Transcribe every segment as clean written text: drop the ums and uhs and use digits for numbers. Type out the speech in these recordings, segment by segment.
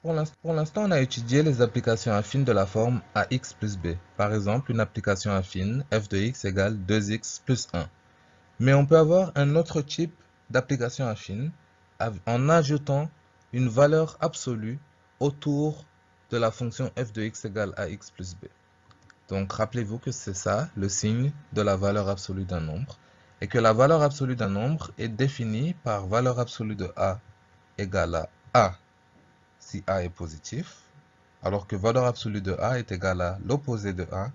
Pour l'instant, on a étudié les applications affines de la forme ax plus b. Par exemple, une application affine f de x égale 2x plus 1. Mais on peut avoir un autre type d'application affine en ajoutant une valeur absolue autour de la fonction f de x égale ax plus b. Donc rappelez-vous que c'est ça le signe de la valeur absolue d'un nombre et que la valeur absolue d'un nombre est définie par valeur absolue de a égale à a si a est positif, alors que valeur absolue de a est égale à l'opposé de a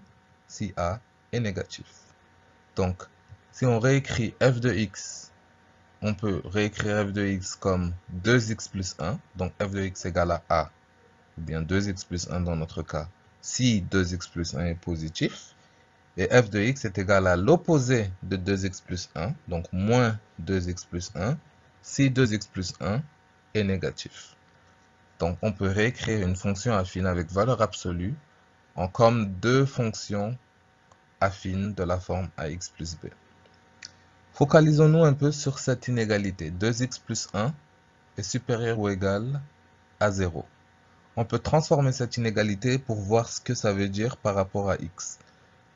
si a est négatif. Donc, si on réécrit f de x, on peut réécrire f de x comme 2x plus 1, donc f de x égale à ou bien 2x plus 1 dans notre cas, si 2x plus 1 est positif, et f de x est égal à l'opposé de 2x plus 1, donc moins 2x plus 1, si 2x plus 1 est négatif. Donc, on peut réécrire une fonction affine avec valeur absolue en comme deux fonctions affines de la forme ax plus b. Focalisons-nous un peu sur cette inégalité. 2x plus 1 est supérieur ou égal à 0. On peut transformer cette inégalité pour voir ce que ça veut dire par rapport à x.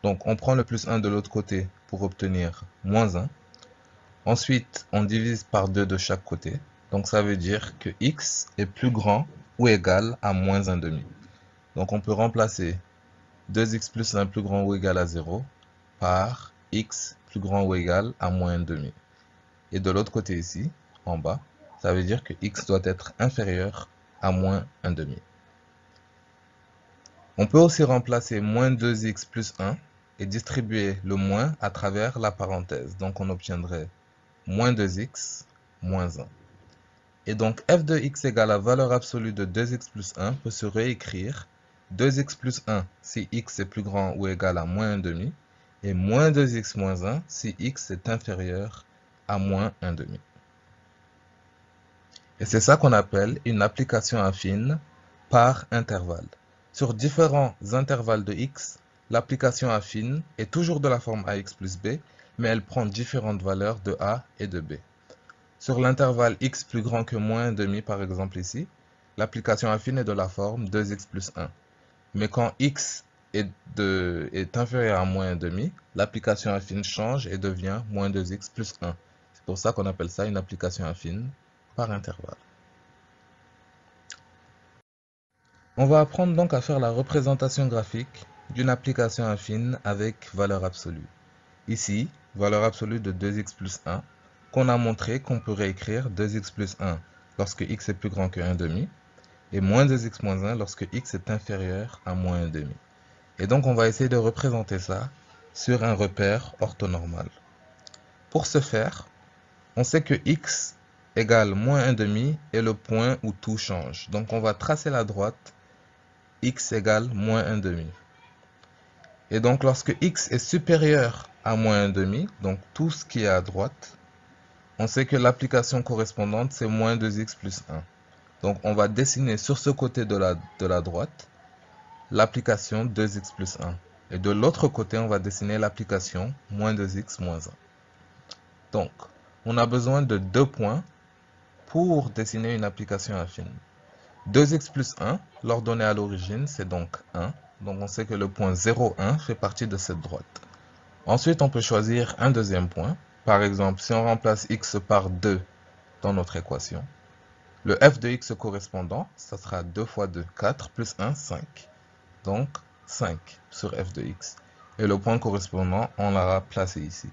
Donc, on prend le plus 1 de l'autre côté pour obtenir moins 1. Ensuite, on divise par 2 de chaque côté. Donc, ça veut dire que x est plus grand ou égal à moins 1,5. Donc, on peut remplacer 2x plus 1 plus grand ou égal à 0 par x plus grand ou égal à moins 1,5. Et de l'autre côté ici, en bas, ça veut dire que x doit être inférieur à moins 1,5. On peut aussi remplacer moins 2x plus 1 et distribuer le moins à travers la parenthèse. Donc, on obtiendrait moins 2x moins 1. Et donc, f de x égale à valeur absolue de 2x plus 1 peut se réécrire 2x plus 1 si x est plus grand ou égal à moins 1,5 et moins 2x moins 1 si x est inférieur à moins 1,5. Et c'est ça qu'on appelle une application affine par intervalle. Sur différents intervalles de x, l'application affine est toujours de la forme ax plus b, mais elle prend différentes valeurs de a et de b. Sur l'intervalle x plus grand que moins 1,5 par exemple ici, l'application affine est de la forme 2x plus 1. Mais quand x est inférieur à moins 1,5, l'application affine change et devient moins 2x plus 1. C'est pour ça qu'on appelle ça une application affine par intervalle. On va apprendre donc à faire la représentation graphique d'une application affine avec valeur absolue. Ici, valeur absolue de 2x plus 1, qu'on a montré qu'on peut réécrire 2x plus 1 lorsque x est plus grand que 1,5 et moins 2x moins 1 lorsque x est inférieur à moins 1,5. Et donc on va essayer de représenter ça sur un repère orthonormal. Pour ce faire, on sait que x égale moins 1,5 est le point où tout change. Donc on va tracer la droite x égale moins 1,5. Et donc lorsque x est supérieur à moins 1,5, donc tout ce qui est à droite, on sait que l'application correspondante c'est moins 2x plus 1. Donc on va dessiner sur ce côté de la droite l'application 2x plus 1. Et de l'autre côté, on va dessiner l'application moins 2x moins 1. Donc, on a besoin de deux points pour dessiner une application affine. 2x plus 1, l'ordonnée à l'origine, c'est donc 1. Donc, on sait que le point 0, 1 fait partie de cette droite. Ensuite, on peut choisir un deuxième point. Par exemple, si on remplace x par 2 dans notre équation, le f de x correspondant, ça sera 2 fois 2, 4, plus 1, 5. Donc 5 sur f de x. Et le point correspondant, on l'a placé ici.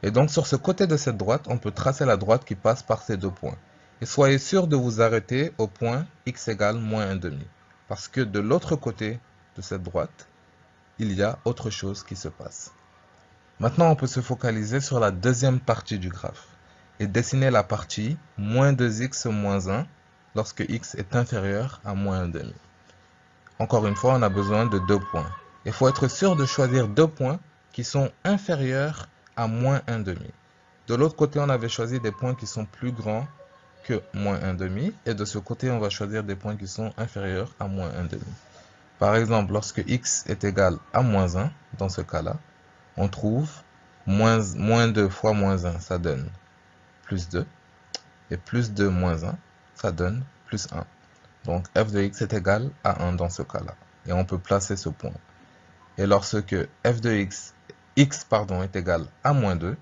Et donc sur ce côté de cette droite, on peut tracer la droite qui passe par ces deux points. Et soyez sûr de vous arrêter au point x égale moins 1,5. Parce que de l'autre côté de cette droite, il y a autre chose qui se passe. Maintenant, on peut se focaliser sur la deuxième partie du graphe et dessiner la partie moins 2x moins 1 lorsque x est inférieur à moins 1,5. Encore une fois, on a besoin de deux points. Il faut être sûr de choisir deux points qui sont inférieurs à moins 1,5. De l'autre côté, on avait choisi des points qui sont plus grands que moins 1,5. Et de ce côté, on va choisir des points qui sont inférieurs à moins 1,5. Par exemple, lorsque x est égal à moins 1, dans ce cas-là, on trouve moins 2 fois moins 1, ça donne plus 2. Et plus 2 moins 1, ça donne plus 1. Donc f de x est égal à 1 dans ce cas-là. Et on peut placer ce point. Et lorsque f de x est égal à moins 2,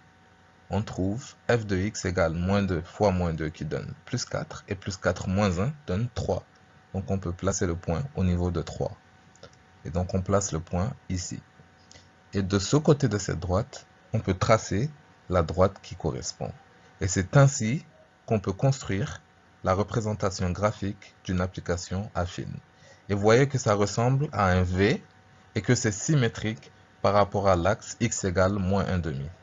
on trouve f de x égale moins 2 fois moins 2 qui donne plus 4, et plus 4 moins 1 donne 3. Donc on peut placer le point au niveau de 3. Et donc on place le point ici. Et de ce côté de cette droite, on peut tracer la droite qui correspond. Et c'est ainsi qu'on peut construire la représentation graphique d'une application affine. Et vous voyez que ça ressemble à un V et que c'est symétrique par rapport à l'axe x égale moins 1,5.